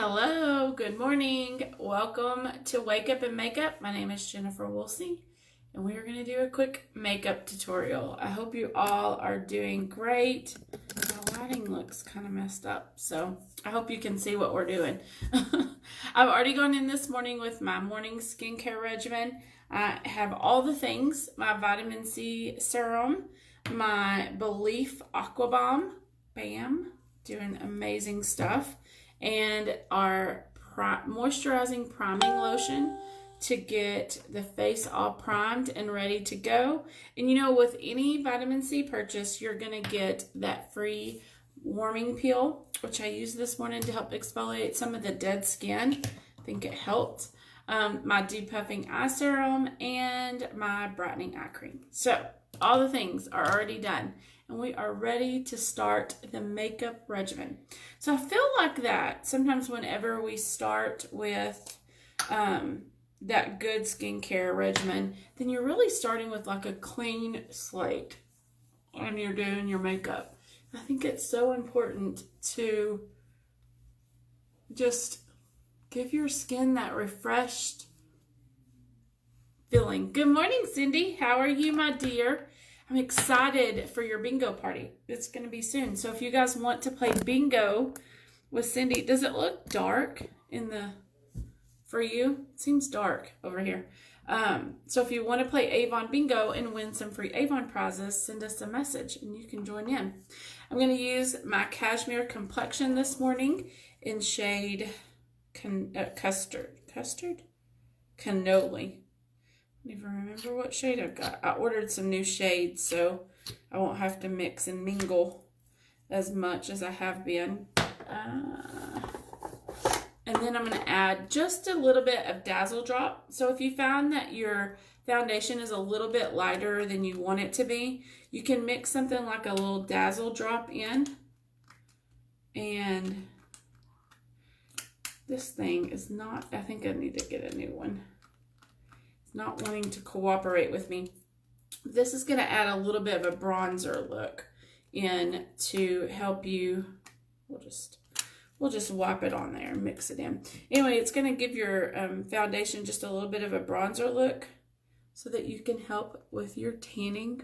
Hello, good morning. Welcome to Wake Up and Makeup. My name is Jennifer Woolsey, and we are going to do a quick makeup tutorial. I hope you all are doing great. My lighting looks kind of messed up, so I hope you can see what we're doing. I've already gone in this morning with my morning skincare regimen. I have all the things: my vitamin C serum, my Belif Aqua Bomb, bam, doing amazing stuff, and our moisturizing priming lotion to get the face all primed and ready to go. And you know, with any vitamin C purchase, you're going to get that free warming peel, which I used this morning to help exfoliate some of the dead skin. I think it helped. My Depuffing eye serum and my brightening eye cream. So all the things are already done, and we are ready to start the makeup regimen. So I feel like that sometimes whenever we start with that good skincare regimen, then you're really starting with like a clean slate when you're doing your makeup. I think it's so important to just give your skin that refreshed feeling. Good morning, Cindy. How are you, my dear? I'm excited for your bingo party. It's going to be soon. So if you guys want to play bingo with Cindy, does it look dark for you? It seems dark over here. So if you want to play AVON bingo and win some free AVON prizes, send us a message and you can join in. I'm going to use my Cashmere Complexion this morning in shade custard? Cannoli. I don't even remember what shade I've got. I ordered some new shades so I won't have to mix and mingle as much as I have been. And then I'm going to add just a little bit of Dazzle drop. So if you found that your foundation is a little bit lighter than you want it to be, you can mix something like a little Dazzle drop in. And this thing is not, I think I need to get a new one. It's not wanting to cooperate with me. This is going to add a little bit of a bronzer look in to help you. We'll just wipe it on there and mix it in. Anyway, it's going to give your foundation just a little bit of a bronzer look so that you can help with your tanning.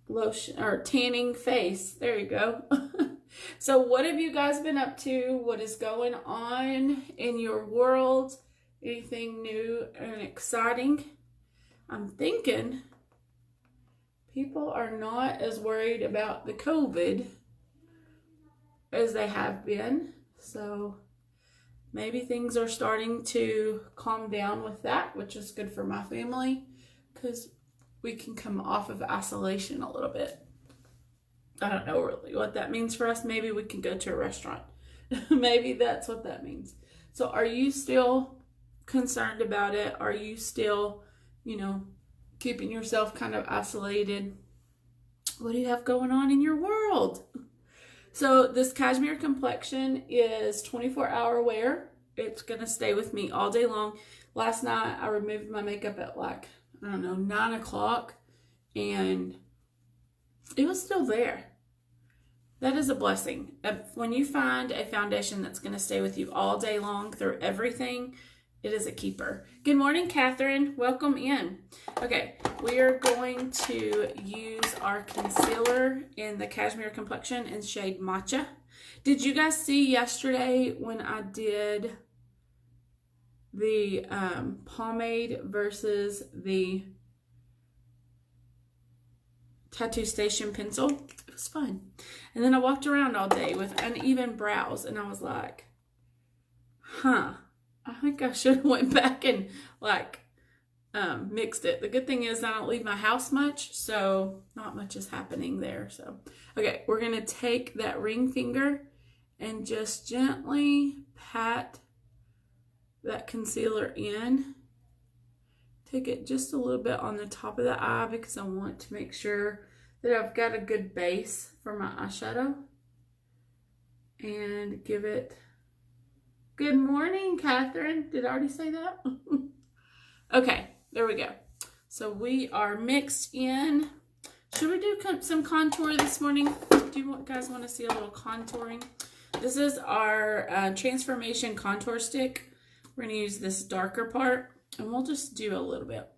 Lotion or tanning face. There you go. So what have you guys been up to? What is going on in your world? Anything new and exciting? I'm thinking people are not as worried about the COVID as they have been. So maybe things are starting to calm down with that, which is good for my family because we can come off of isolation a little bit. I don't know really what that means for us. Maybe we can go to a restaurant. Maybe that's what that means. So are you still concerned about it? Are you still, keeping yourself kind of isolated? What do you have going on in your world? So this Cashmere Complexion is 24-hour wear. It's going to stay with me all day long. Last night I removed my makeup at 9 o'clock, and it was still there. That is a blessing. When you find a foundation that's going to stay with you all day long through everything, it is a keeper. Good morning, Catherine. Welcome in. Okay, we are going to use our concealer in the Cashmere Complexion in shade Matcha. Did you guys see yesterday when I did the pomade versus the Tattoo Station pencil? It was fun. And then I walked around all day with uneven brows, and I was like, I think I should have went back and mixed it. The good thing is I don't leave my house much, so not much is happening there. So, okay, we're going to take that ring finger and just gently pat that concealer in. Take it just a little bit on the top of the eye because I want to make sure that I've got a good base for my eyeshadow. And give it... Good morning, Catherine. Did I already say that? Okay, there we go. So we are mixed in. Should we do some contour this morning? do you guys want to see a little contouring? This is our Transformation Contour Stick. We're going to use this darker part, and we'll just do a little bit.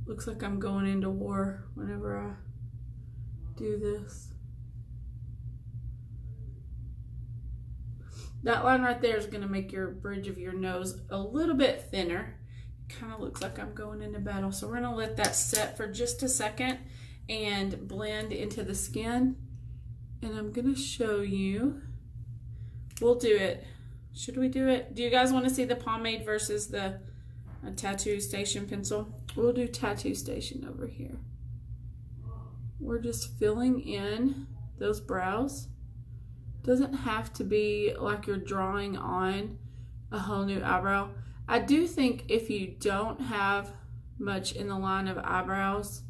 Looks like I'm going into war whenever I do this. That line right there is going to make your bridge of your nose a little bit thinner. Kind of looks like I'm going into battle. So we're going to let that set for just a second and blend into the skin. And I'm going to show you. We'll do it. Should we do it? Do you guys want to see the pomade versus the Tattoo Station pencil? We'll do Tattoo Station over here. We're just filling in those brows. Doesn't have to be like you're drawing on a whole new eyebrow. I do think if you don't have much in the line of eyebrows,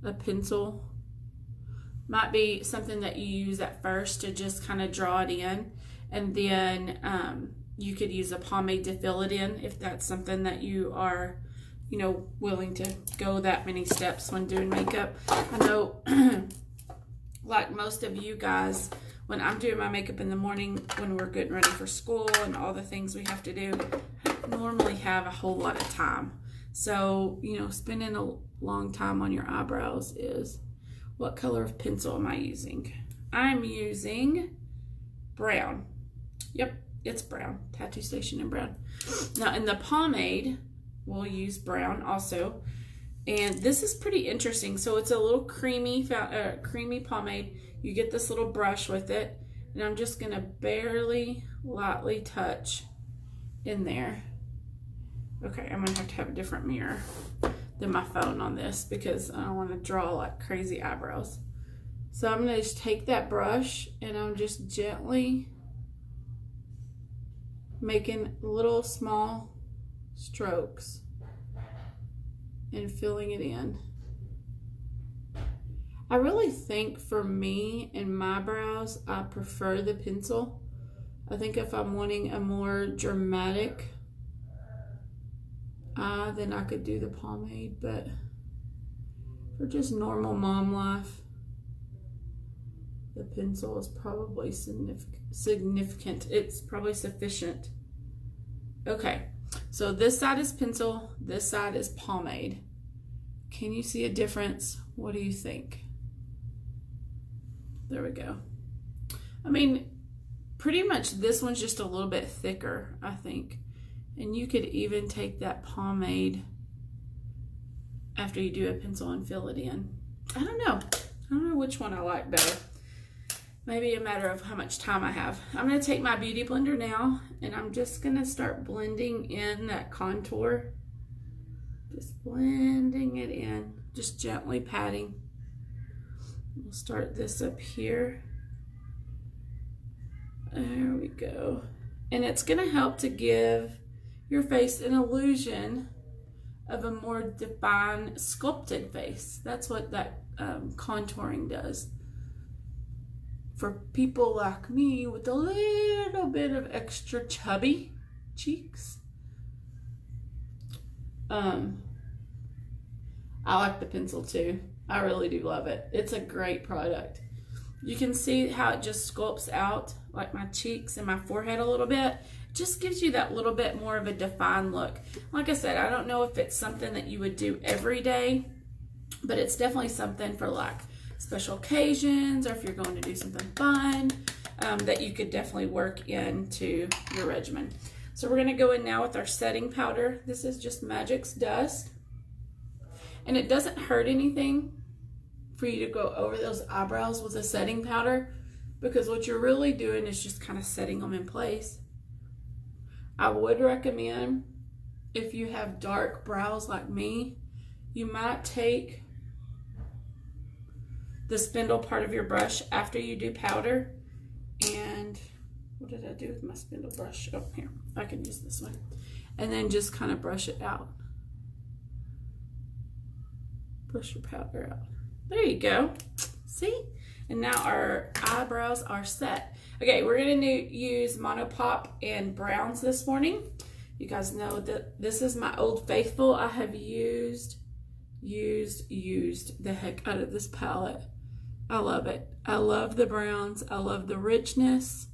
a pencil might be something that you use at first to just kind of draw it in, and then you could use a pomade to fill it in if that's something that you are, you know, willing to go that many steps when doing makeup. I know like most of you guys, when I'm doing my makeup in the morning, when we're getting ready for school and all the things we have to do, I normally have a whole lot of time. So, you know, spending a long time on your eyebrows is, what color of pencil am I using? I'm using brown. Yep, it's brown. Tattoo Station in brown. Now, in the pomade, we'll use brown also. And this is pretty interesting. So it's a little creamy pomade. You get this little brush with it, and I'm just gonna barely, lightly touch in there. Okay, I'm gonna have to have a different mirror than my phone on this because I don't wanna draw like crazy eyebrows. So I'm gonna just take that brush and I'm just gently making little small strokes and filling it in. I really think for me and my brows, I prefer the pencil. I think if I'm wanting a more dramatic eye, then I could do the pomade, but for just normal mom life, the pencil is probably significant. It's probably sufficient. Okay, so this side is pencil, this side is pomade. Can you see a difference? What do you think? There we go. I mean, pretty much this one's just a little bit thicker, I think. And you could even take that pomade after you do a pencil and fill it in. I don't know. I don't know which one I like better. Maybe a matter of how much time I have. I'm going to take my beauty blender now, and I'm just going to start blending in that contour. Just blending it in, just gently patting. We'll start this up here. There we go. And it's going to help to give your face an illusion of a more defined, sculpted face. That's what that contouring does. For people like me with a little bit of extra chubby cheeks. I like the pencil too. I really do love it. It's a great product. You can see how it just sculpts out like my cheeks and my forehead a little bit. It just gives you that little bit more of a defined look. Like I said, I don't know if it's something that you would do every day, but it's definitely something for like special occasions, or if you're going to do something fun, that you could definitely work into your regimen. So we're going to go in now with our setting powder. This is just Magix Dust. And it doesn't hurt anything for you to go over those eyebrows with a setting powder, because what you're really doing is just kind of setting them in place. I would recommend, if you have dark brows like me, you might take the spindle part of your brush after you do powder. And what did I do with my spindle brush? Oh, here, I can use this one. And then just kind of brush it out. Brush your powder out. There you go. See? And now our eyebrows are set. Okay, we're going to use Monopop and browns this morning. You guys know that this is my Old Faithful. I have used the heck out of this palette. I love it. I love the browns. I love the richness.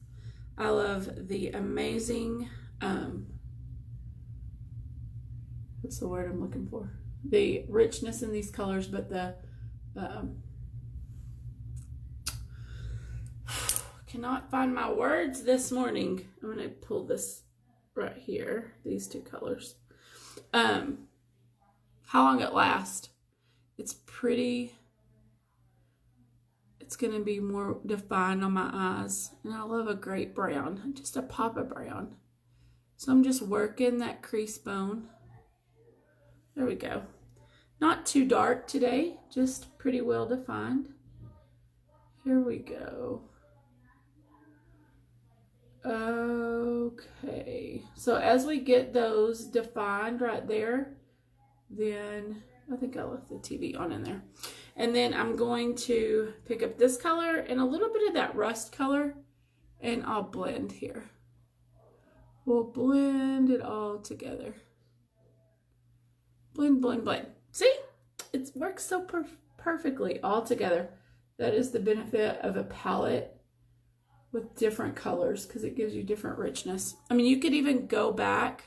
I love the amazing, what's the word I'm looking for? The richness in these colors, but the, cannot find my words this morning. I'm going to pull this right here, these two colors. How long it lasts. It's pretty, it's going to be more defined on my eyes. And I love a great brown, just a pop of brown. So I'm just working that crease bone. There we go. Not too dark today, just pretty well defined. Here we go. Okay, so as we get those defined right there, then I think I left the TV on in there. And then I'm going to pick up this color and a little bit of that rust color, and I'll blend here. We'll blend it all together. Blend, blend, blend. See? It works so perfectly all together. That is the benefit of a palette with different colors, because it gives you different richness. I mean, you could even go back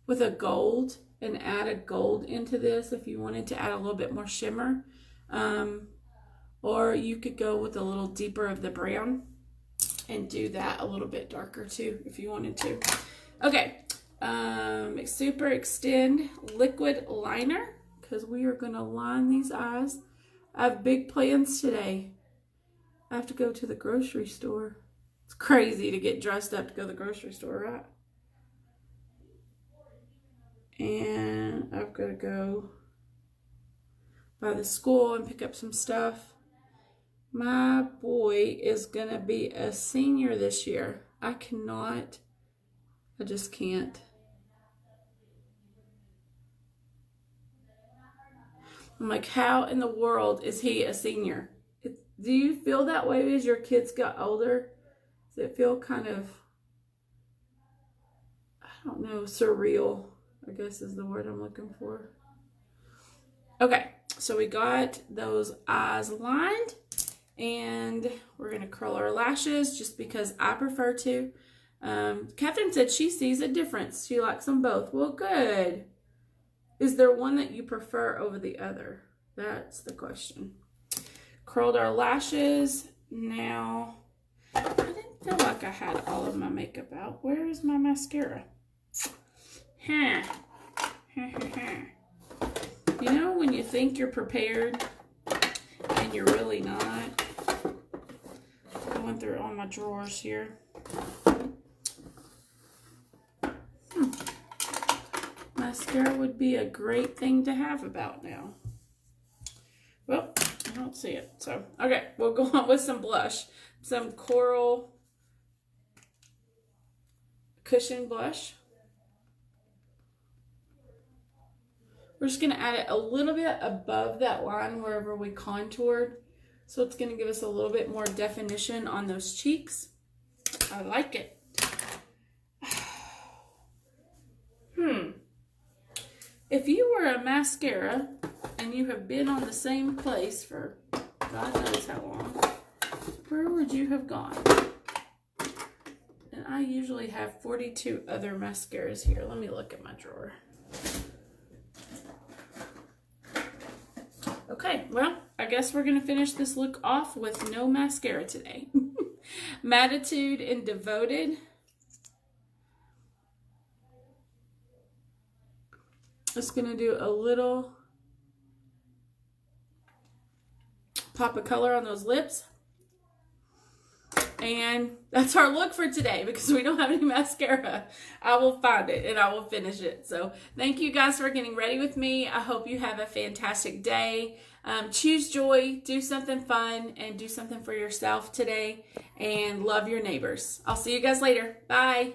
with a gold and add a gold into this if you wanted to add a little bit more shimmer. Or you could go with a little deeper of the brown and do that a little bit darker too if you wanted to. Okay, SuperExtend liquid liner, because we are going to line these eyes. I have big plans today. I have to go to the grocery store. It's crazy to get dressed up to go to the grocery store, right? And I've got to go by the school and pick up some stuff. My boy is going to be a senior this year. I just can't. I'm like, how in the world is he a senior? Do you feel that way as your kids got older? Does it feel kind of, I don't know, surreal, I guess is the word I'm looking for. Okay, so we got those eyes lined, and we're going to curl our lashes just because I prefer to. Catherine said she sees a difference. She likes them both. Well, good. Is there one that you prefer over the other? That's the question. Curled our lashes. Now, I didn't feel like I had all of my makeup out. Where is my mascara? You know when you think you're prepared and you're really not? Going through all my drawers here. Mascara would be a great thing to have about now. Well, I don't see it. So, okay, we'll go on with some blush. Some Coral Cushion blush. We're just going to add it a little bit above that line wherever we contoured. So it's going to give us a little bit more definition on those cheeks. I like it. If you were a mascara and you have been on the same place for God knows how long, where would you have gone? And I usually have 42 other mascaras here. Let me look at my drawer. Okay, well, I guess we're going to finish this look off with no mascara today. Mattaitude and Devoted. Just going to do a little pop of color on those lips. And that's our look for today because we don't have any mascara. I will find it and I will finish it. So thank you guys for getting ready with me. I hope you have a fantastic day. Choose joy, do something fun, and do something for yourself today. And love your neighbors. I'll see you guys later. Bye.